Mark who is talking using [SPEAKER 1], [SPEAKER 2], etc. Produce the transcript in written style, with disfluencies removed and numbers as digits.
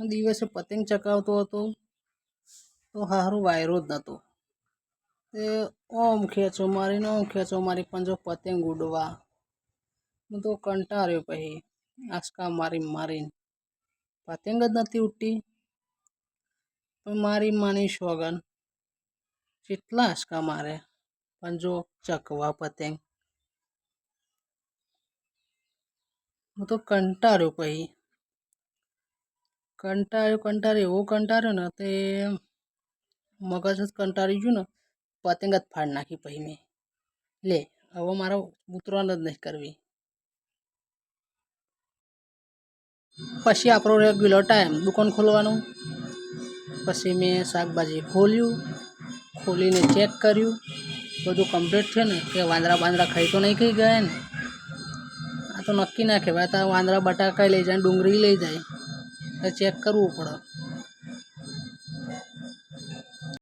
[SPEAKER 1] દિવસે પતંગ ચકાવતો હતો તો હારું વાયરો જ નહોતો. તે ઓમ ખેંચો મારી પણ જો પતંગ ઉડવા. હું તો કંટાળ્યો પછી આંચકા મારીને પતંગ જ નથી ઉડતી. પણ મારી માની સોગન કેટલા આંચકા મારે પણ જો ચકવા પતંગ. હું તો કંટાળ્યો પછી એવો કંટાળ્યો ને તે મગજ જ કંટાળી ગયું ને પતંગ જ ફાડી નાખી. પછી મેં લે હવે મારે ઉતરવાનું જ નહીં કરવી. પછી આપણો રેગ્યુલર ટાઈમ દુકાન ખોલવાનું. પછી મેં શાકભાજી ખોલીને ચેક કર્યું બધું કમ્પ્લીટ થયું ને કે વાંદરા ખાઈ તો નહીં ખાઈ ગયા ને. આ તો નક્કી ના કહેવાય. તો વાંદરા બટાકા લઈ જાય, ડુંગળી લઈ જાય, ચેક કરવું પડે.